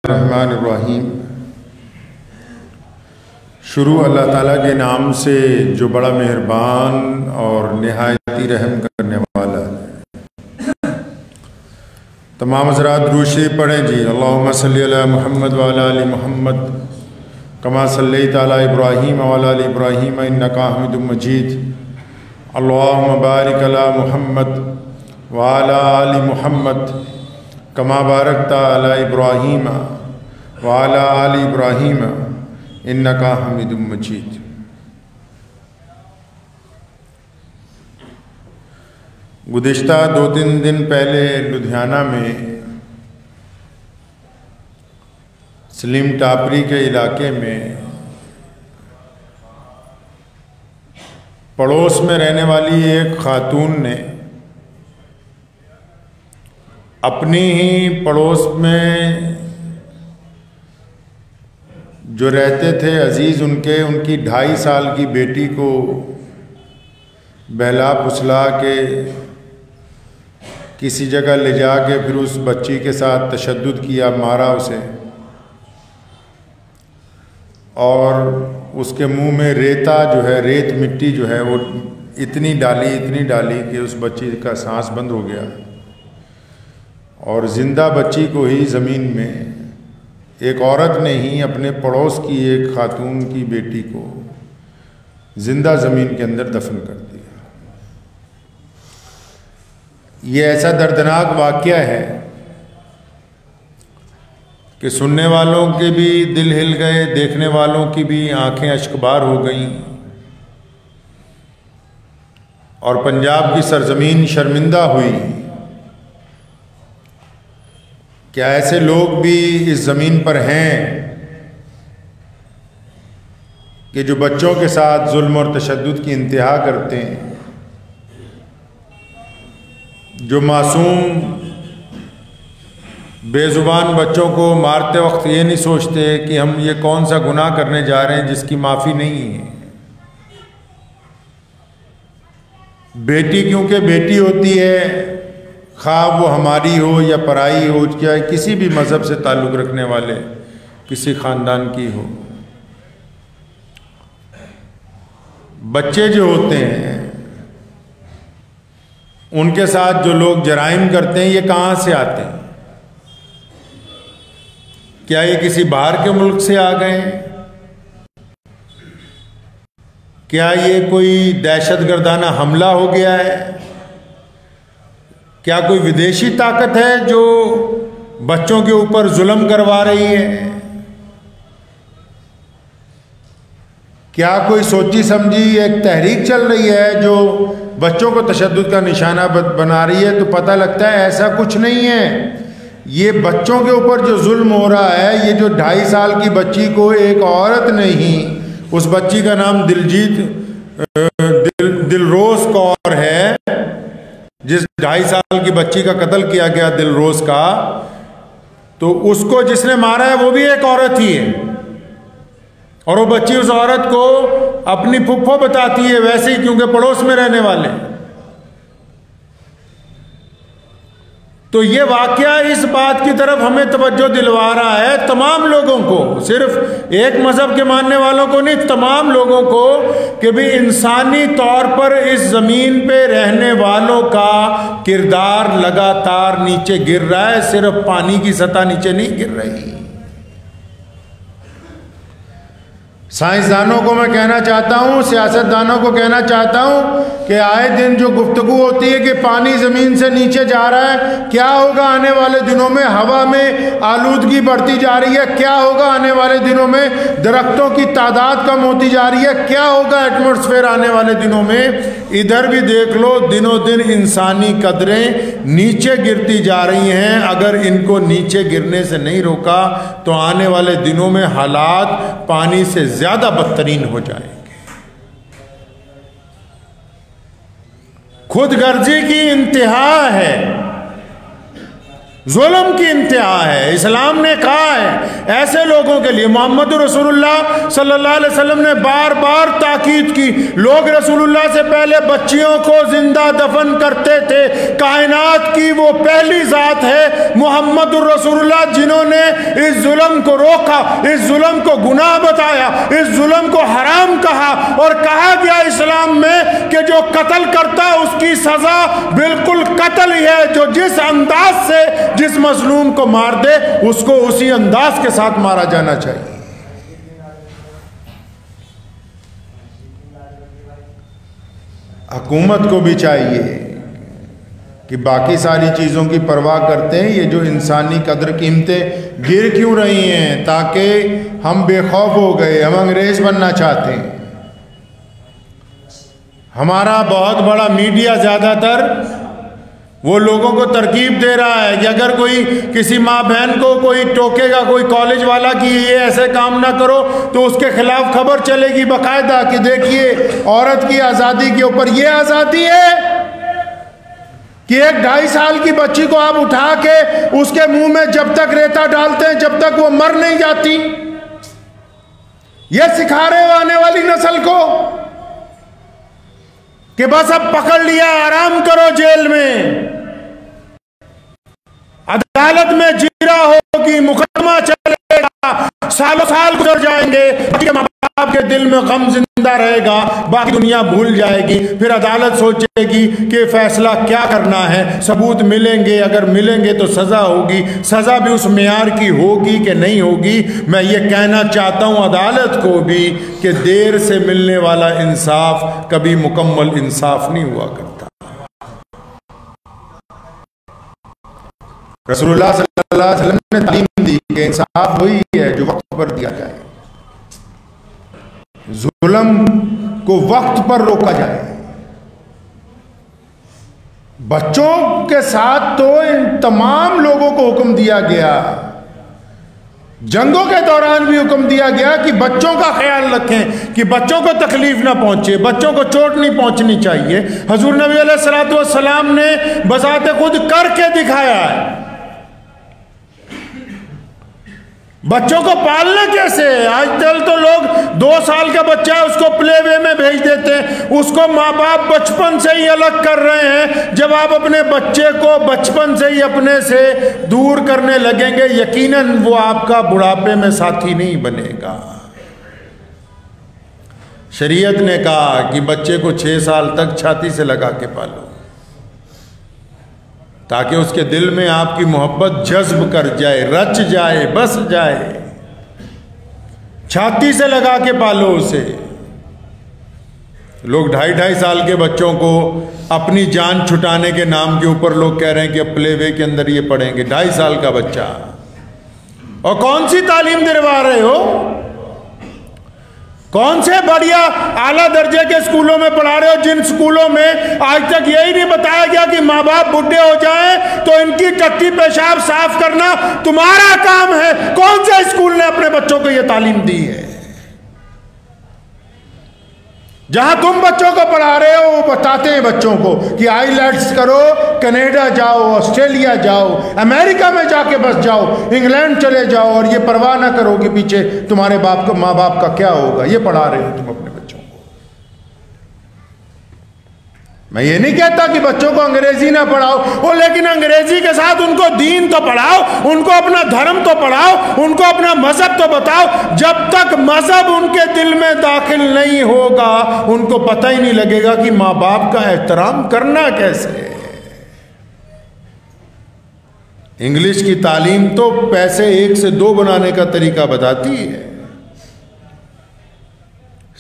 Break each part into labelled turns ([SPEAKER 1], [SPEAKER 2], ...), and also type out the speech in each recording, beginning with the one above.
[SPEAKER 1] الرحمن الرحیم۔ شروع اللہ تعالیٰ کے نام سے جو بڑا مہربان اور نہایت ہی رحم کرنے والا ہے۔ تمام حضرات درود شریف پڑھیں جی۔ اللہم صلی علی محمد وعلی آل محمد کما صلیت علی ابراہیم وعلی آل ابراہیم انک حمید مجید۔ اللہم بارک علی محمد وعلی آل محمد کما بارکت علی ابراہیم وعلی آل ابراہیم انک حمید مجید۔ گزشتہ 2-3 دن پہلے لدھیانہ میں سلیم ٹاپری کے علاقے میں پڑوس میں رہنے والی ایک خاتون نے اپنی ہی پڑوس میں جو رہتے تھے عزیز ان کی 2.5 سال کی بیٹی کو بہلا پھسلا کے کسی جگہ لے جا کے پھر اس بچی کے ساتھ تشدد کیا، مارا اسے، اور اس کے منہ میں ریت مٹی جو ہے وہ اتنی ڈالی کہ اس بچی کا سانس بند ہو گیا، اور زندہ بچی کو ہی زمین میں ایک عورت نے ہی اپنے پڑوس کی ایک خاتون کی بیٹی کو زندہ زمین کے اندر دفن کر دیا۔ یہ ایسا دردناک واقعہ ہے کہ سننے والوں کے بھی دل ہل گئے، دیکھنے والوں کی بھی آنکھیں اشکبار ہو گئیں، اور پنجاب کی سرزمین شرمندہ ہوئی۔ کیا ایسے لوگ بھی اس زمین پر ہیں کہ جو بچوں کے ساتھ ظلم اور تشدد کی انتہا کرتے ہیں، جو معصوم بے زبان بچوں کو مارتے وقت یہ نہیں سوچتے کہ ہم یہ کون سا گناہ کرنے جا رہے ہیں جس کی معافی نہیں ہے۔ بیٹی کیونکہ بیٹی ہوتی ہے، خواہ وہ ہماری ہو یا پرائی ہو، یا کسی بھی مذہب سے تعلق رکھنے والے کسی خاندان کی ہو، بچے جو ہوتے ہیں ان کے ساتھ جو لوگ جرائم کرتے ہیں یہ کہاں سے آتے ہیں؟ کیا یہ کسی باہر کے ملک سے آ گئے ہیں؟ کیا یہ کوئی دہشت گردانہ حملہ ہو گیا ہے؟ کیا کوئی ودیشی طاقت ہے جو بچوں کے اوپر ظلم کروا رہی ہے؟ کیا کوئی سوچی سمجھی ایک تحریک چل رہی ہے جو بچوں کو تشدد کا نشانہ بنا رہی ہے؟ تو پتہ لگتا ہے ایسا کچھ نہیں ہے۔ یہ بچوں کے اوپر جو ظلم ہو رہا ہے، یہ جو 2.5 سال کی بچی کو ایک عورت نے ہی، اس بچی کا نام دلروز کور ہے، جس 2.5 سال کی بچی کا قتل کیا گیا دلروز کا، تو اس کو جس نے مارا ہے وہ بھی ایک عورت ہی ہے، اور وہ بچی اس عورت کو اپنی پھپھو بتاتی ہے، ویسے ہی کیونکہ پڑوس میں رہنے والے۔ تو یہ واقعہ اس بات کی طرف ہمیں توجہ دلوا رہا ہے، تمام لوگوں کو، صرف ایک مذہب کے ماننے والوں کو نہیں، تمام لوگوں کو، کہ بھی انسانی طور پر اس زمین پہ رہنے والوں کا کردار لگاتار نیچے گر رہا ہے، صرف پانی کی سطح نیچے نہیں گر رہی۔ سائنسدانوں کو میں کہنا چاہتا ہوں، سیاستدانوں کو کہنا چاہتا ہوں کہ آئے دن جو گفتگو ہوتی ہے کہ پانی زمین سے نیچے جا رہا ہے، کیا ہوگا آنے والے دنوں میں؟ ہوا میں آلودگی بڑھتی جا رہی ہے، کیا ہوگا آنے والے دنوں میں؟ درختوں کی تعداد کم ہوتی جا رہی ہے، کیا ہوگا ایٹماسفیئر آنے والے دنوں میں؟ ادھر بھی دیکھ لو، دنوں دن انسانی قدریں نیچے گرتی جا رہی ہیں۔ اگر ان کو نیچے گرنے سے نہیں روکا تو آنے والے دنوں میں حالات پانی سے زیادہ بدترین ہو جائیں گے۔ خود غرضی کی انتہا ہے۔ ظلم کی انتہا ہے۔ اسلام نے کہا ہے ایسے لوگوں کے لیے، محمد رسول اللہ صلی اللہ علیہ وسلم نے بار بار تاکید کی، لوگ رسول اللہ سے پہلے بچیوں کو زندہ دفن کرتے تھے۔ کائنات کی وہ پہلی ذات ہے محمد رسول اللہ جنہوں نے اس ظلم کو روکا، اس ظلم کو گناہ بتایا، اس ظلم کو حرام کہا، اور کہا گیا اسلام میں کہ جو قتل کرتا اس کی سزا بالکل قتل ہی ہے، جو جس انداز سے جس مظلوم کو مار دے اس کو اسی انداز کے ساتھ مارا جانا چاہیے۔ حکومت کو بھی چاہیے کہ باقی ساری چیزوں کی پرواہ کرتے ہیں، یہ جو انسانی قدر قیمتیں گر کیوں رہی ہیں؟ تاکہ ہم بے خوف ہو گئے، ہم انگریز بننا چاہتے ہیں۔ ہمارا بہت بڑا میڈیا زیادہ تر وہ لوگوں کو ترغیب دے رہا ہے کہ اگر کوئی کسی ماں بہن کو کوئی ٹوکے گا، کوئی کالج والا کہ یہ ایسے کام نہ کرو، تو اس کے خلاف خبر چلے گی باقاعدہ کہ دیکھیے عورت کی آزادی کے اوپر یہ آزادی ہے کہ ایک 2.5 سال کی بچی کو آپ اٹھا کے اس کے منہ میں جب تک ریتا ڈالتے ہیں جب تک وہ مر نہیں جاتی۔ یہ سکھا رہے ہو آنے والی نسل کو کہ بس اب پکڑ لیا، آرام کرو جیل میں، عدالت میں جیرا ہوگی، مقدمہ چلے گا، سالوں سال گزر جائیں گے، ماں باپ کے دل میں غم زندہ رہے گا، باقی دنیا بھول جائے گی، پھر عدالت سوچے گی کہ فیصلہ کیا کرنا ہے، ثبوت ملیں گے، اگر ملیں گے تو سزا ہوگی، سزا بھی اس معیار کی ہوگی کہ نہیں ہوگی۔ میں یہ کہنا چاہتا ہوں عدالت کو بھی کہ دیر سے ملنے والا انصاف کبھی مکمل انصاف نہیں ہوا کرتا۔ رسول اللہ صلی اللہ علیہ وسلم نے تعلیم دی کہ انصاف وہی ہے جو وقت پر دیا جائے، ظلم کو وقت پر روکا جائے۔ بچوں کے ساتھ تو ان تمام لوگوں کو حکم دیا گیا، جنگوں کے دوران بھی حکم دیا گیا کہ بچوں کا خیال رکھیں کہ بچوں کو تکلیف نہ پہنچے، بچوں کو چوٹ نہیں پہنچنی چاہیے۔ حضور نبی علیہ السلام نے بذات خود کر کے دکھایا ہے۔ بچوں کو پالنا کیسے ہے؟ آج کل تو لوگ 2 سال کا بچہ ہے اس کو پلے وے میں بھیج دیتے ہیں، اس کو ماں باپ بچپن سے ہی الگ کر رہے ہیں۔ جب آپ اپنے بچے کو بچپن سے ہی اپنے سے دور کرنے لگیں گے یقیناً وہ آپ کا بڑھاپے میں ساتھی نہیں بنے گا۔ شریعت نے کہا کہ بچے کو 6 سال تک چھاتی سے لگا کے پالو تاکہ اس کے دل میں آپ کی محبت جذب کر جائے، رچ جائے، بس جائے۔ چھاتی سے لگا کے پالو اسے۔ لوگ 2.5 سال کے بچوں کو اپنی جان چھٹانے کے نام کے اوپر لوگ کہہ رہے ہیں کہ پلے وے کے اندر یہ پڑھیں گے۔ 2.5 سال کا بچہ، اور کون سی تعلیم دلوا رہے ہو؟ کون سے بڑھیا اعلیٰ درجے کے اسکولوں میں پڑھا رہے ہو جن اسکولوں میں آج تک یہی نہیں بتایا گیا کہ ماں باپ بڈھے ہو جائیں تو ان کی ٹٹی پیشاب صاف کرنا تمہارا کام ہے؟ کون سے اسکول نے اپنے بچوں کو یہ تعلیم دی ہے؟ جہاں تم بچوں کو پڑھا رہے ہو وہ بتاتے ہیں بچوں کو کہ آئی-لیٹس کرو، کینیڈا جاؤ، آسٹریلیا جاؤ، امریکہ میں جا کے بس جاؤ، انگلینڈ چلے جاؤ، اور یہ پرواہ نہ کرو کہ پیچھے تمہارے ماں باپ کا کیا ہوگا۔ یہ پڑھا رہے ہو تم اپنے بچوں کو۔ میں یہ نہیں کہتا کہ بچوں کو انگریزی نہ پڑھاؤ، لیکن انگریزی کے ساتھ ان کو دین تو پڑھاؤ، ان کو اپنا دھرم تو پڑھاؤ، ان کو اپنا مذہب تو بتاؤ۔ جب تک مذہب ان کے دل میں داخل نہیں ہوگا ان کو پتہ ہی نہیں لگے گا کہ ماں باپ کا احترام کرنا کیسے ہے۔ انگلش کی تعلیم تو پیسے 1 سے 2 بنانے کا طریقہ بتاتی ہے،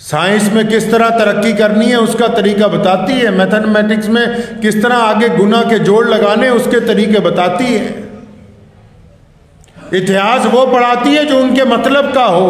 [SPEAKER 1] سائنس میں کس طرح ترقی کرنی ہے اس کا طریقہ بتاتی ہے، میتھمیٹکس میں کس طرح آگے گنا کے جوڑ لگانے اس کے طریقے بتاتی ہے، اتہاس وہ پڑھاتی ہے جو ان کے مطلب کا ہو۔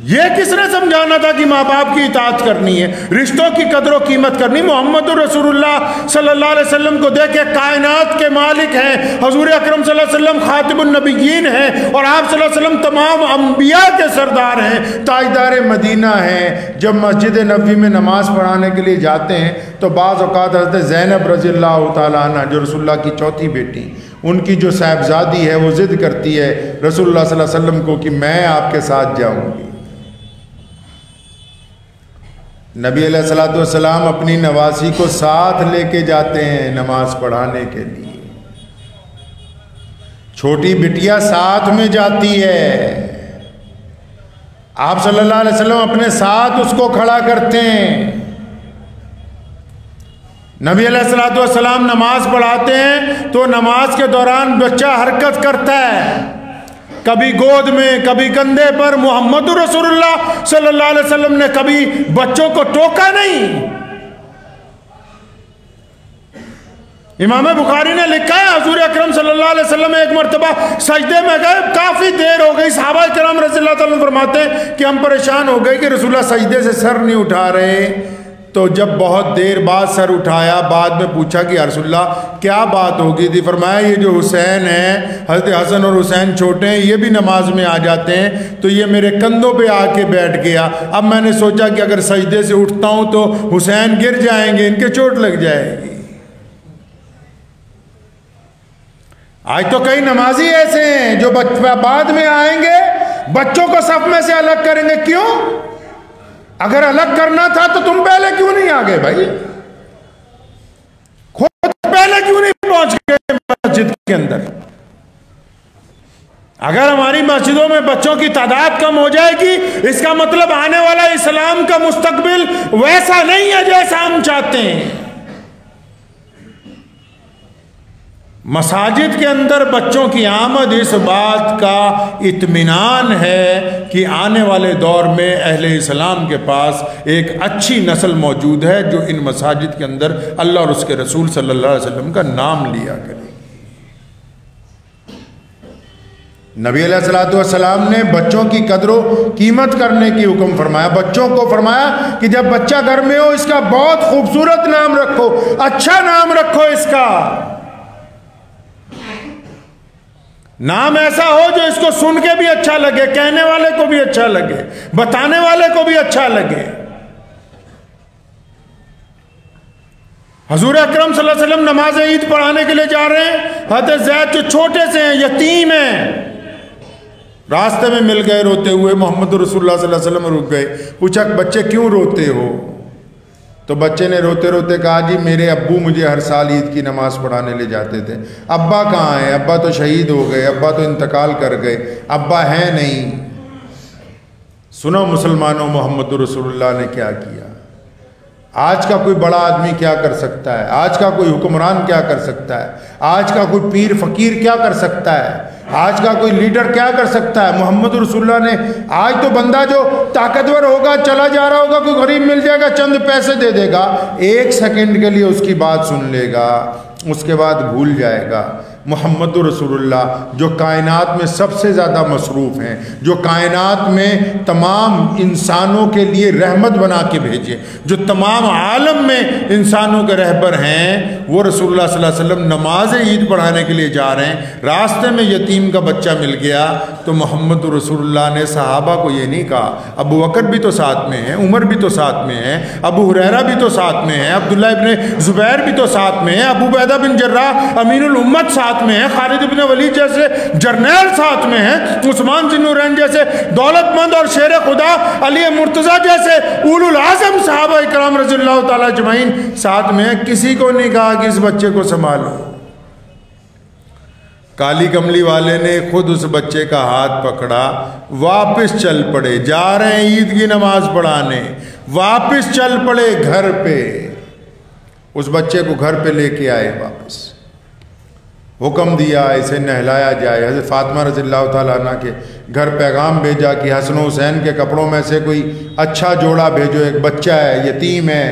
[SPEAKER 1] یہ کس نے سمجھانا تھا کہ ماں باپ کی اطاعت کرنی ہے، رشتوں کی قدر و قیمت کرنی؟ محمد رسول اللہ صلی اللہ علیہ وسلم کو دیکھے، کائنات کے مالک ہیں، حضور اکرم صلی اللہ علیہ وسلم خاتم النبیین ہیں، اور آپ صلی اللہ علیہ وسلم تمام انبیاء کے سردار ہیں، تاجدار مدینہ ہیں۔ جب مسجد نبوی میں نماز پڑھانے کے لیے جاتے ہیں تو بعض اوقات حضرت زینب رضی اللہ تعالیٰ عنہ جو رسول اللہ کی چوتھی بیٹی، ان کی جو صاحبزادی ہے، وہ ضد کرتی ہے رسول اللہ صلی اللہ علیہ وسلم کو کہ میں آپ کے ساتھ جاؤں گی۔ نبی علیہ السلام اپنی نواسی کو ساتھ لے کے جاتے ہیں نماز پڑھانے کے لیے، چھوٹی بٹیا ساتھ میں جاتی ہے، آپ صلی اللہ علیہ وسلم اپنے ساتھ اس کو کھڑا کرتے ہیں۔ نبی علیہ السلام نماز پڑھاتے ہیں تو نماز کے دوران بچہ حرکت کرتا ہے، کبھی گود میں، کبھی کندھے پر۔ محمد رسول اللہ صلی اللہ علیہ وسلم نے کبھی بچوں کو ٹوکا نہیں۔ امام بخاری نے لکھا ہے حضور اکرم صلی اللہ علیہ وسلم ایک مرتبہ سجدے میں گئے، کافی دیر ہو گئی، صحابہ کرام رضی اللہ تعالیٰ عنہ فرماتے ہیں کہ ہم پریشان ہو گئے کہ رسول اللہ سجدے سے سر نہیں اٹھا رہے۔ تو جب بہت دیر بعد سر اٹھایا، بعد میں پوچھا کہ یا رسول اللہ کیا بات ہوگی تھی؟ فرمایا یہ جو حسین ہیں، حضرت حسن اور حسین چھوٹے ہیں، یہ بھی نماز میں آ جاتے ہیں، تو یہ میرے کندھوں پہ آ کے بیٹھ گیا۔ اب میں نے سوچا کہ اگر سجدے سے اٹھتا ہوں تو حسین گر جائیں گے، ان کے چوٹ لگ جائے گی۔ آج تو کئی نمازی ایسے ہیں جو بعد میں آئیں گے، بچوں کو صف میں سے الگ کریں گے۔ کیوں؟ اگر الگ کرنا تھا تو تم پہلے کیوں نہیں آگے بھائی؟ خود پہلے کیوں نہیں پہنچ گئے مسجد کے اندر؟ اگر ہماری مسجدوں میں بچوں کی تعداد کم ہو جائے گی، اس کا مطلب آنے والا اسلام کا مستقبل ویسا نہیں ہے جیسا ہم چاہتے ہیں۔ مساجد کے اندر بچوں کی آمد اس بات کا اطمینان ہے کہ آنے والے دور میں اہل اسلام کے پاس ایک اچھی نسل موجود ہے جو ان مساجد کے اندر اللہ اور اس کے رسول صلی اللہ علیہ وسلم کا نام لیا کرے۔ نبی علیہ السلام نے بچوں کی قدر و قیمت کرنے کی حکم فرمایا۔ بچوں کو فرمایا کہ جب بچہ گھر میں ہو اس کا بہت خوبصورت نام رکھو، اچھا نام رکھو، اس کا نام ایسا ہو جو اس کو سن کے بھی اچھا لگے، کہنے والے کو بھی اچھا لگے، بتانے والے کو بھی اچھا لگے۔ حضور اکرم صلی اللہ علیہ وسلم نماز عید پڑھانے کے لیے جا رہے ہیں، حضرت زید جو چھوٹے سے ہیں، یتیم ہیں، راستے میں مل گئے روتے ہوئے، محمد رسول اللہ صلی اللہ علیہ وسلم رک گئے، پوچھا بچے کیوں روتے ہو؟ تو بچے نے روتے روتے کہا جی میرے ابو مجھے ہر سال عید کی نماز پڑھانے لے جاتے تھے، ابا کہاں ہیں؟ ابا تو شہید ہو گئے، ابا تو انتقال کر گئے، ابا ہیں نہیں۔ سنو مسلمانوں، محمد رسول اللہ نے کیا کیا؟ آج کا کوئی بڑا آدمی کیا کر سکتا ہے؟ آج کا کوئی حکمران کیا کر سکتا ہے؟ آج کا کوئی پیر فقیر کیا کر سکتا ہے؟ آج کا کوئی لیڈر کیا کر سکتا ہے؟ محمد رسول اللہ نے آج تو بندہ جو طاقتور ہوگا، چلا جا رہا ہوگا، کوئی غریب مل جائے گا، چند پیسے دے دے گا، 1 سیکنڈ کے لیے اس کی بات سن لے گا، اس کے بعد بھول جائے گا۔ محمد رسول اللہ جو کائنات میں سب سے زیادہ مصروف ہیں، جو کائنات میں تمام انسانوں کے لیے رحمت بنا کے بھیجے، جو تمام عالم میں انسانوں کے رہبر ہیں، وہ رسول اللہ صلی اللہ علیہ وسلم نماز عید پڑھانے کے لیے جا رہے ہیں۔ راستے میں یتیم کا بچہ مل گیا تو محمد رسول اللہ نے صحابہ کو یہ نہیں کہا، ابو بکر بھی تو ساتھ میں ہیں، عمر بھی تو ساتھ میں ہیں، ابو ہریرہ بھی تو ساتھ میں ہیں، عبداللہ ابن زبیر بھی تو ساتھ میں ہیں، ابو عبیدہ بن جراح امین الامت ساتھ میں ہیں، خالد ابن ولید جیسے جرنیل ساتھ میں ہیں، عثمان ذی النورین جیسے دولت مند اور شیر خدا، علی مرتضیٰ جیسے اولو العزم صحابہ اکرام رضی اللہ تعالیٰ اجمعین ساتھ میں ہیں۔ کسی کو نہیں کہا کہ اس بچے کو سنبھالو۔ کالی کملی والے نے خود اس بچے کا ہاتھ پکڑا، واپس چل پڑے، جا رہے ہیں عید کی نماز پڑھانے، واپس چل پڑے گھر پہ، اس بچے کو گھر پہ لے کے آئے واپس، حکم دیا اسے نہلایا جائے۔ حضرت فاطمہ رضی اللہ تعالیٰ عنہ کے گھر پیغام بھیجا کہ حسن و حسین کے کپڑوں میں سے کوئی اچھا جوڑا بھیجو، ایک بچہ ہے، یتیم ہے۔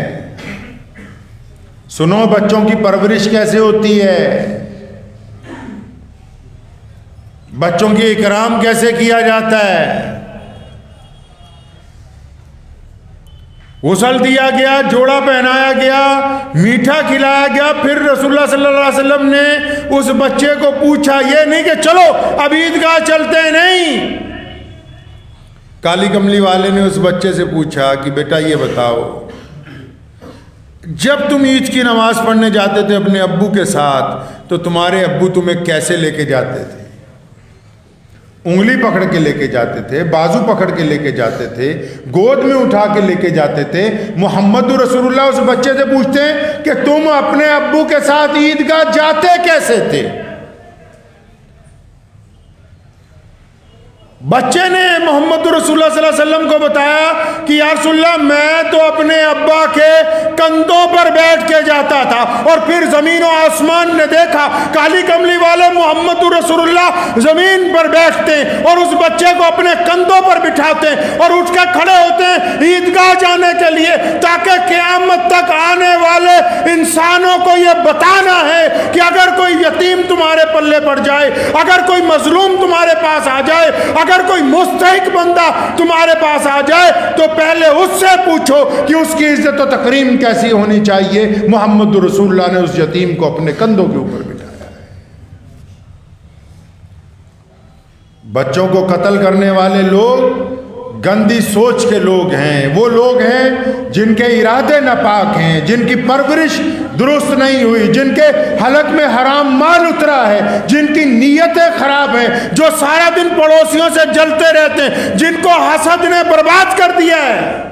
[SPEAKER 1] سنو بچوں کی پرورش کیسے ہوتی ہے، بچوں کی اکرام کیسے کیا جاتا ہے۔ غسل دیا گیا، جوڑا پہنایا گیا، میٹھا کھلایا گیا. پھر رسول اللہ صلی اللہ علیہ وسلم نے اس بچے کو پوچھا، یہ نہیں کہ چلو اب عیدگاہ چلتے ہیں، نہیں. کالی کملی والے نے اس بچے سے پوچھا کہ بیٹا یہ بتاؤ، جب تم عید کی نماز پڑھنے جاتے تھے اپنے ابو کے ساتھ تو تمہارے ابو تمہیں کیسے لے کے جاتے تھے؟ انگلی پکڑ کے لے کے جاتے تھے، بازو پکڑ کے لے کے جاتے تھے، گود میں اٹھا کے لے کے جاتے تھے؟ محمد رسول اللہ اس بچے سے پوچھتے ہیں کہ تم اپنے ابو کے ساتھ عیدگاہ جاتے کیسے تھے؟ بچے نے محمد رسول اللہ صلی اللہ علیہ وسلم کو بتایا کہ یا رسول اللہ میں تو اپنے ابا کے کندھوں پر بیٹھ کے جاتا تھا، اور پھر زمین و آسمان نے دیکھا کالی کملی والے محمد رسول اللہ زمین پر بیٹھتے ہیں اور اس بچے کو اپنے کندھوں پر بٹھاتے ہیں اور اٹھ کے کھڑے ہوتے ہیں عیدگاہ جانے کے لیے، تاکہ قیامت تک آنے والے انسانوں کو یہ بتانا ہے کہ اگر کوئی یتیم تمہارے پلے پڑ جائے، اگر کوئی مظلوم تمہارے پاس آ جائے، اگر کوئی مستحق بندہ تمہارے پاس آ جائے تو پہلے اس سے پوچھو کہ اس کی عزت و تکریم کیسی ہونی چاہیے. محمد رسول اللہ نے اس یتیم کو اپنے کندھوں کے اوپر بٹھایا ہے. بچوں کو قتل کرنے والے لوگ گندی سوچ کے لوگ ہیں، وہ لوگ ہیں جن کے ارادے ناپاک ہیں، جن کی پرورش درست نہیں ہوئی، جن کے حلق میں حرام مال اترا ہے، جن کی نیتیں خراب ہیں، جو سارا دن پڑوسیوں سے جلتے رہتے ہیں، جن کو حسد نے برباد کر دیا ہے.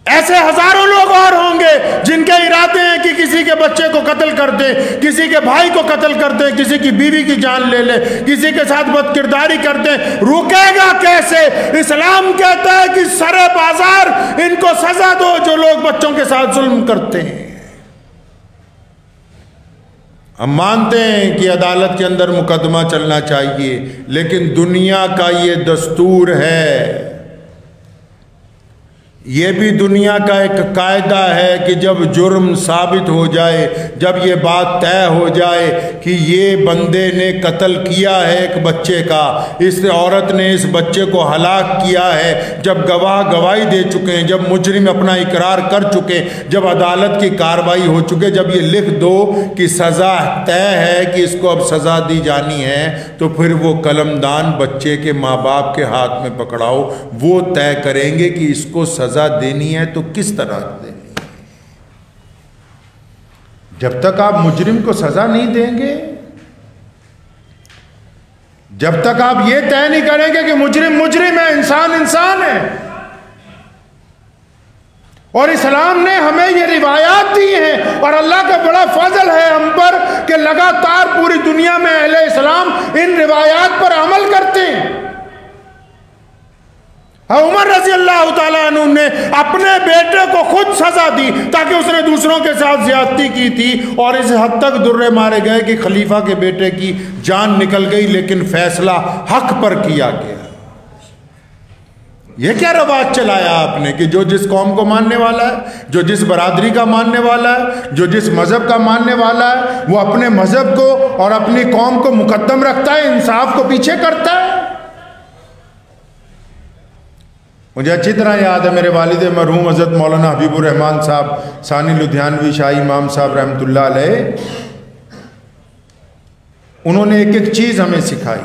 [SPEAKER 1] ایسے ہزاروں لوگ اور ہوں گے جن کے ارادے ہیں کہ کسی کے بچے کو قتل کر دیں، کسی کے بھائی کو قتل کر دیں، کسی کی بیوی کی جان لے لیں، کسی کے ساتھ بد کرداری کر دیں. رکے گا کیسے؟ اسلام کہتا ہے کہ سرے بازار ان کو سزا دو جو لوگ بچوں کے ساتھ ظلم کرتے ہیں. ہم مانتے ہیں کہ عدالت کے اندر مقدمہ چلنا چاہیے، لیکن دنیا کا یہ دستور ہے، یہ بھی دنیا کا ایک قاعدہ ہے کہ جب جرم ثابت ہو جائے، جب یہ بات طے ہو جائے کہ یہ بندے نے قتل کیا ہے ایک بچے کا، اس عورت نے اس بچے کو ہلاک کیا ہے، جب گواہ گواہی دے چکے ہیں، جب مجرم اپنا اقرار کر چکے، جب عدالت کی کارروائی ہو چکے، جب یہ لکھ دو کہ سزا طے ہے کہ اس کو اب سزا دی جانی ہے، تو پھر وہ قلمدان بچے کے ماں باپ کے ہاتھ میں پکڑاؤ، وہ طے کریں گے کہ اس کو سزا دینی ہے تو کس طرح دینی ہے. جب تک آپ مجرم کو سزا نہیں دیں گے، جب تک آپ یہ طے نہیں کریں گے کہ مجرم مجرم ہے، انسان انسان ہے. اور اسلام نے ہمیں یہ روایات دی ہیں، اور اللہ کا بڑا فضل ہے ہم پر کہ لگاتار پوری دنیا میں اہل اسلام ان روایات پر عمل کرتے ہیں. عمر رضی اللہ تعالیٰ عنہ نے اپنے بیٹے کو خود سزا دی تاکہ اس نے دوسروں کے ساتھ زیادتی کی تھی، اور اس حد تک درے مارے گئے کہ خلیفہ کے بیٹے کی جان نکل گئی، لیکن فیصلہ حق پر کیا گیا. یہ کیا رواج چلایا آپ نے کہ جو جس قوم کو ماننے والا ہے، جو جس برادری کا ماننے والا ہے، جو جس مذہب کا ماننے والا ہے، وہ اپنے مذہب کو اور اپنی قوم کو مقدم رکھتا ہے، انصاف کو پیچھے کرتا ہے. مجھے اچھی طرح یاد ہے میرے والد مرحوم حضرت مولانا حبیب الرحمن صاحب ثانی لدھیانوی شاہی امام صاحب رحمۃ اللہ علیہ، انہوں نے ایک ایک چیز ہمیں سکھائی.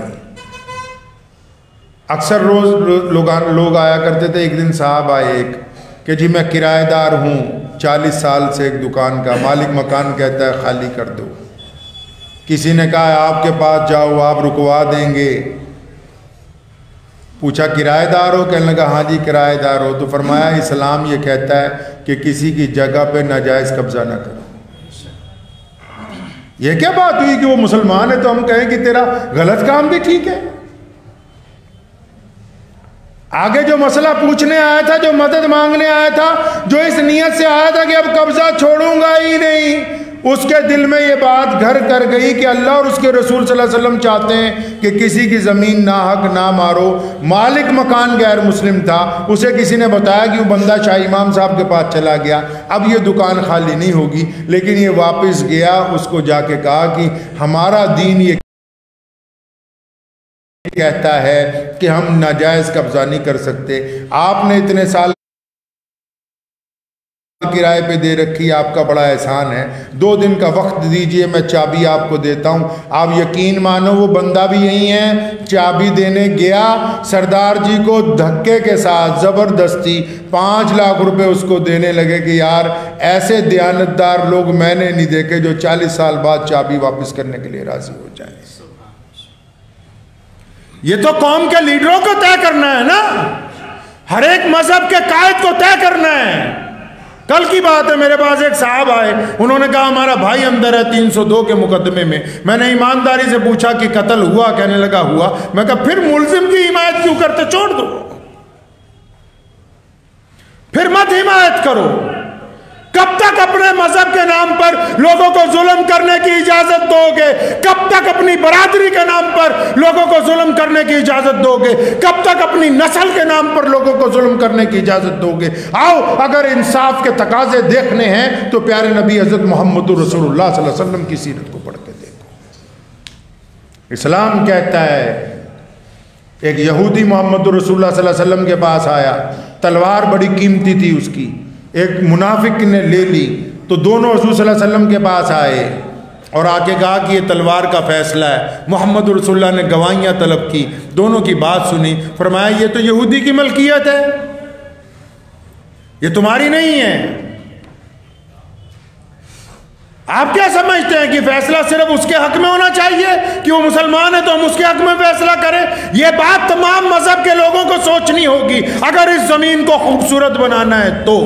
[SPEAKER 1] اکثر روز لوگ آیا کرتے تھے. ایک دن صاحب آئے ایک کہ جی میں کرایہ دار ہوں 40 سال سے ایک دکان کا، مالک مکان کہتا ہے خالی کر دو. کسی نے کہا آپ کے پاس جاؤ آپ رکوا دیں گے. پوچھا کرایہ دار ہو؟ کہنے لگا ہاں جی کرایہ دار ہو. تو فرمایا اسلام یہ کہتا ہے کہ کسی کی جگہ پہ ناجائز قبضہ نہ کرو. یہ کیا بات ہوئی کہ وہ مسلمان ہے تو ہم کہیں کہ تیرا غلط کام بھی ٹھیک ہے؟ آگے جو مسئلہ پوچھنے آیا تھا، جو مدد مانگنے آیا تھا، جو اس نیت سے آیا تھا کہ اب قبضہ چھوڑوں گا ہی نہیں، اس کے دل میں یہ بات گھر کر گئی کہ اللہ اور اس کے رسول صلی اللہ علیہ وسلم چاہتے ہیں کہ کسی کی زمین ناحق نہ مارو. مالک مکان غیر مسلم تھا، اسے کسی نے بتایا کہ وہ بندہ شاہ امام صاحب کے پاس چلا گیا، اب یہ دکان خالی نہیں ہوگی. لیکن یہ واپس گیا، اس کو جا کے کہا کہ ہمارا دین یہ کہتا ہے کہ ہم ناجائز قبضہ نہیں کر سکتے. آپ نے اتنے سال کرائے پہ دے رکھی، آپ کا بڑا احسان ہے. 2 دن کا وقت دیجئے، میں چابی آپ کو دیتا ہوں. آپ یقین مانو وہ بندہ بھی یہی ہے. چابی دینے گیا، سردار جی کو دھکے کے ساتھ زبردستی 5 لاکھ روپے اس کو دینے لگے کہ یار ایسے دیانتدار لوگ میں نے نہیں دیکھے جو 40 سال بعد چابی واپس کرنے کے لیے راضی ہو جائیں. یہ تو قوم کے لیڈروں کو طے کرنا ہے نا، ہر ایک مذہب کے قائد کو طے کرنا ہے. کل کی بات ہے، میرے پاس ایک صاحب آئے، انہوں نے کہا ہمارا بھائی اندر ہے 302 کے مقدمے میں. میں نے ایمانداری سے پوچھا کہ قتل ہوا؟ کہنے لگا ہوا. میں کہا پھر ملزم کی حمایت کیوں کرتے؟ چھوڑ دو، پھر مت حمایت کرو. کب تک اپنے مذہب کے نام پر لوگوں کو ظلم کرنے کی اجازت دو گے؟ کب تک اپنی برادری کے نام پر لوگوں کو ظلم کرنے کی اجازت دو گے؟ کب تک اپنی نسل کے نام پر لوگوں کو ظلم کرنے کی اجازت دو گے؟ آؤ، اگر انصاف کے تقاضے دیکھنے ہیں تو پیارے نبی حضرت محمد رسول اللہ صلی اللہ علیہ وسلم کی سیرت کو پڑھ کے دیکھو. اسلام کہتا ہے، ایک یہودی محمد رسول اللہ صلی اللہ علیہ وسلم کے پاس آیا، تلوار بڑی قیمتی تھی اس کی، ایک منافق نے لے لی تو دونوں حضور صلی اللہ علیہ وسلم کے پاس آئے اور آ کے کہا کہ یہ تلوار کا فیصلہ ہے. محمد رسول اللہ نے گواہیاں طلب کی، دونوں کی بات سنی. فرمایا یہ تو یہودی کی ملکیت ہے، یہ تمہاری نہیں ہے. آپ کیا سمجھتے ہیں کہ فیصلہ صرف اس کے حق میں ہونا چاہیے کہ وہ مسلمان ہے تو ہم اس کے حق میں فیصلہ کریں؟ یہ بات تمام مذہب کے لوگوں کو سوچنی ہوگی اگر اس زمین کو خوبصورت بنانا ہے تو.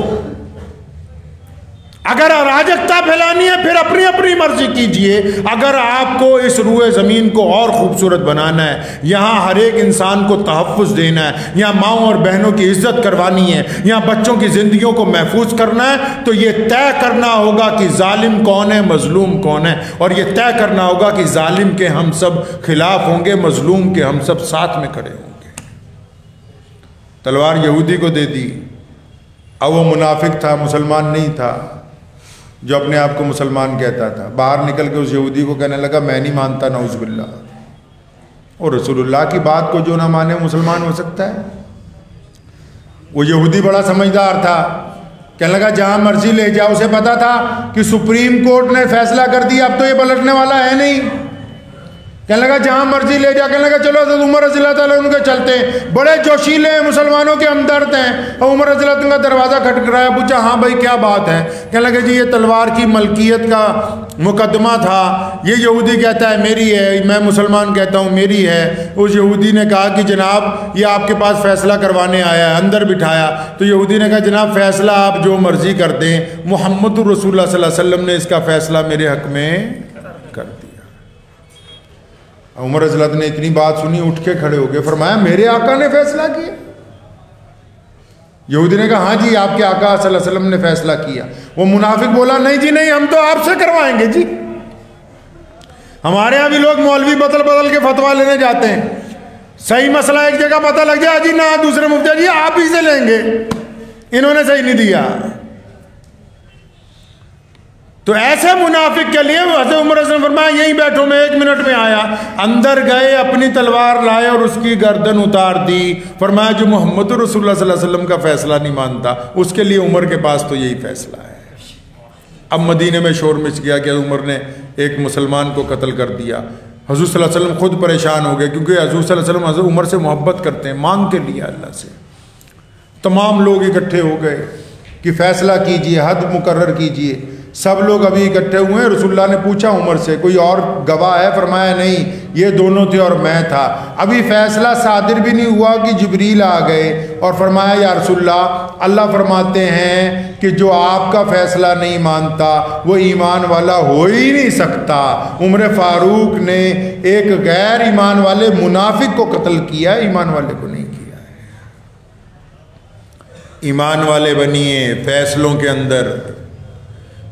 [SPEAKER 1] اگر اراجکتا پھیلانی ہے پھر اپنی اپنی مرضی کیجئے. اگر آپ کو اس روئے زمین کو اور خوبصورت بنانا ہے، یہاں ہر ایک انسان کو تحفظ دینا ہے، یہاں ماؤں اور بہنوں کی عزت کروانی ہے، یہاں بچوں کی زندگیوں کو محفوظ کرنا ہے، تو یہ طے کرنا ہوگا کہ ظالم کون ہے، مظلوم کون ہے. اور یہ طے کرنا ہوگا کہ ظالم کے ہم سب خلاف ہوں گے، مظلوم کے ہم سب ساتھ میں کھڑے ہوں گے. تلوار یہودی کو دے دی. اب وہ منافق تھا، مسلمان نہیں تھا، جو اپنے آپ کو مسلمان کہتا تھا. باہر نکل کے اس یہودی کو کہنے لگا میں نہیں مانتا، نعوذ باللہ. اور رسول اللہ کی بات کو جو نہ مانے مسلمان ہو سکتا ہے؟ وہ یہودی بڑا سمجھدار تھا، کہنے لگا جہاں مرضی لے جاؤ. اسے پتا تھا کہ سپریم کورٹ نے فیصلہ کر دیا، اب تو یہ پلٹنے والا ہے نہیں. کہنے لگا جہاں مرضی لے جا. کہنے لگا چلو حضرت عمر رضی اللہ تعالیٰ ان کے چلتے ہیں، بڑے جوشیلے ہیں، مسلمانوں کے ہمدرد ہیں. اور عمر رضی اللہ کا دروازہ کھٹکھٹایا، پوچھا ہاں بھائی کیا بات ہے؟ کہنے لگا جی یہ تلوار کی ملکیت کا مقدمہ تھا، یہ یہودی کہتا ہے میری ہے، میں مسلمان کہتا ہوں میری ہے. اس یہودی نے کہا کہ جناب یہ آپ کے پاس فیصلہ کروانے آیا ہے. اندر بٹھایا تو یہودی نے کہا جناب فیصلہ آپ جو مرضی کر دیں، محمد رسول اللہ صلی اللہ علیہ وسلم نے اس کا فیصلہ میرے حق میں کر دیا. عمر رضی اللہ نے اتنی بات سنی، اٹھ کے کھڑے ہو گئے. فرمایا میرے آقا نے فیصلہ کیا؟ یہودی نے کہا ہاں جی آپ کے آقا صلی اللہ علیہ وسلم نے فیصلہ کیا. وہ منافق بولا نہیں جی نہیں، ہم تو آپ سے کروائیں گے جی. ہمارے ہاں بھی لوگ مولوی بدل بدل کے فتویٰ لینے جاتے ہیں، صحیح مسئلہ ایک جگہ پتہ لگ جائے جی نہ دوسرے مفتی جی آپ ہی سے لیں گے، انہوں نے صحیح نہیں دیا. تو ایسے منافق کے لیے حضرت عمر رضی اللہ عنہ فرمایا یہیں بیٹھو، میں 1 منٹ میں آیا. اندر گئے، اپنی تلوار لائے اور اس کی گردن اتار دی. فرمایا جو محمد رسول اللہ صلی اللہ علیہ وسلم کا فیصلہ نہیں مانتا اس کے لیے عمر کے پاس تو یہی فیصلہ ہے. اب مدینے میں شور مچ گیا کہ عمر نے ایک مسلمان کو قتل کر دیا. حضور صلی اللہ علیہ وسلم خود پریشان ہو گئے کیونکہ حضور صلی اللہ علیہ وسلم حضرت عمر سے محبت کرتے ہیں، مانگ کے لیا اللہ سے. تمام لوگ اکٹھے ہو گئے کہ فیصلہ کیجئے، حد مقرر کیجئے. سب لوگ ابھی اکٹھے ہوئے ہیں. رسول اللہ نے پوچھا عمر سے کوئی اور گواہ ہے؟ فرمایا نہیں، یہ دونوں تھے اور میں تھا. ابھی فیصلہ صادر بھی نہیں ہوا کہ جبریل آ گئے اور فرمایا یا رسول اللہ، اللہ فرماتے ہیں کہ جو آپ کا فیصلہ نہیں مانتا وہ ایمان والا ہو ہی نہیں سکتا. عمر فاروق نے ایک غیر ایمان والے منافق کو قتل کیا، ایمان والے کو نہیں کیا. ایمان والے بنیے فیصلوں کے اندر.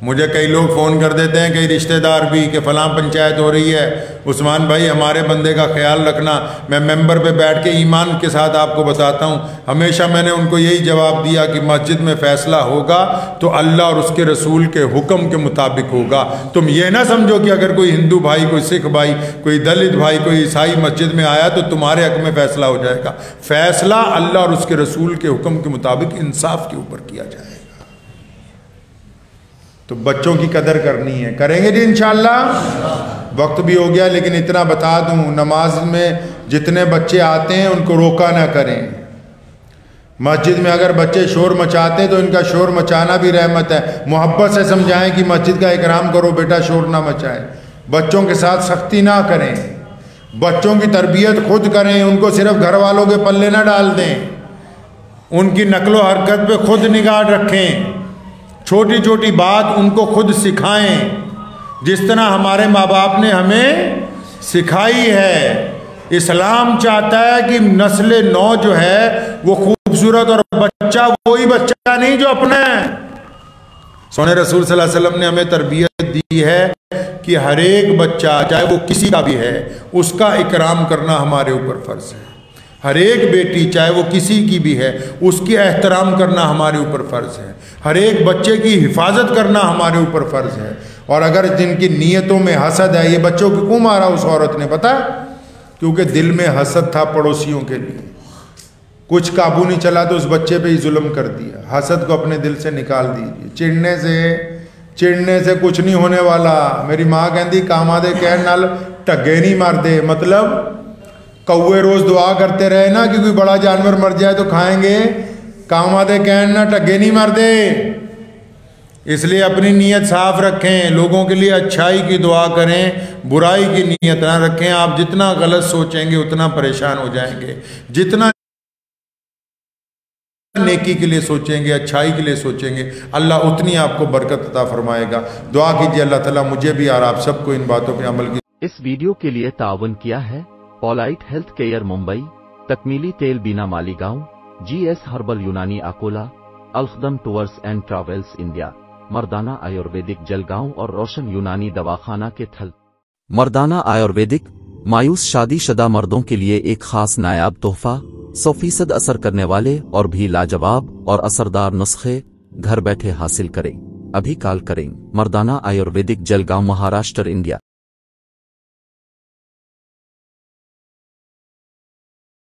[SPEAKER 1] مجھے کئی لوگ فون کر دیتے ہیں، کئی رشتہ دار بھی، کہ فلاں پنچایت ہو رہی ہے، عثمان بھائی ہمارے بندے کا خیال رکھنا۔ میں ممبر پہ بیٹھ کے ایمان کے ساتھ آپ کو بتاتا ہوں، ہمیشہ میں نے ان کو یہی جواب دیا کہ مسجد میں فیصلہ ہوگا تو اللہ اور اس کے رسول کے حکم کے مطابق ہوگا۔ تم یہ نہ سمجھو کہ اگر کوئی ہندو بھائی، کوئی سکھ بھائی، کوئی دلت بھائی، کوئی عیسائی مسجد میں آیا تو تمہارے حق میں فیصلہ ہو جائے گا۔ فیصلہ اللہ اور اس کے رسول کے حکم کے مطابق انصاف کے اوپر کیا جائے گا۔ تو بچوں کی قدر کرنی ہے، کریں گے جی انشاءاللہ۔ وقت بھی ہو گیا، لیکن اتنا بتا دوں، نماز میں جتنے بچے آتے ہیں ان کو روکا نہ کریں۔ مسجد میں اگر بچے شور مچاتے ہیں تو ان کا شور مچانا بھی رحمت ہے، محبت سے سمجھائیں کہ مسجد کا اکرام کرو بیٹا، شور نہ مچائیں۔ بچوں کے ساتھ سختی نہ کریں، بچوں کی تربیت خود کریں، ان کو صرف گھر والوں کے پلے نہ ڈال دیں، ان کی نقل و حرکت پہ خود نگاہ رکھیں، چھوٹی چھوٹی بات ان کو خود سکھائیں، جس طرح ہمارے ماں باپ نے ہمیں سکھائی ہے۔ اسلام چاہتا ہے کہ نسل نو جو ہے وہ خوبصورت، اور بچہ وہی بچہ نہیں جو اپنا ہے۔ سونے رسول صلی اللہ علیہ وسلم نے ہمیں تربیت دی ہے کہ ہر ایک بچہ چاہے وہ کسی کا بھی ہے اس کا اکرام کرنا ہمارے اوپر فرض ہے۔ ہر ایک بیٹی چاہے وہ کسی کی بھی ہے اس کی احترام کرنا ہمارے اوپر فرض ہے۔ ہر ایک بچے کی حفاظت کرنا ہمارے اوپر فرض ہے۔ اور اگر جن کی نیتوں میں حسد ہے، یہ بچوں کو کیوں مارا اس عورت نے پتہ؟ کیونکہ دل میں حسد تھا پڑوسیوں کے لیے، کچھ قابو نہیں چلا تو اس بچے پہ ہی ظلم کر دیا۔ حسد کو اپنے دل سے نکال دیجیے، چڑھنے سے کچھ نہیں ہونے والا۔ میری ماں کہندی کاما دے کہن نال ٹگے نہیں مار دے، مطلب کوے روز دعا کرتے رہے نا کہ کوئی بڑا جانور مر جائے تو کھائیں گے، کاما دے کہن نہ ٹگے نہیں مار دے۔ اس لیے اپنی نیت صاف رکھیں، لوگوں کے لیے اچھائی کی دعا کریں، برائی کی نیت نہ رکھیں۔ آپ جتنا غلط سوچیں گے اتنا پریشان ہو جائیں گے، جتنا نیکی کے لیے سوچیں گے، اچھائی کے لیے سوچیں گے، اللہ اتنی آپ کو برکت عطا فرمائے گا۔ دعا کیجیے اللہ تعالیٰ مجھے بھی اور آپ سب کو ان باتوں پہ عمل کی۔
[SPEAKER 2] اس ویڈیو کے لیے تعاون کیا ہے پولائٹ ہیلتھ کیئر ممبئی، تکمیلی تیل بینا Malegaon, G S herbal Unani Akola, الخدم ٹورز اینڈ ٹریولز انڈیا، مردانہ آیورویدک جلگاؤں اور روشن یونانی دواخانہ کے تھل۔ مردانہ آیورویدک مایوس شادی شدہ مردوں کے لیے ایک خاص نایاب تحفہ، 100% اثر کرنے والے اور بھی لاجواب اور اثردار نسخے گھر بیٹھے حاصل کریں۔ ابھی کال کریں۔ مردانہ آیورویدک جلگاؤں، مہاراشٹر، انڈیا۔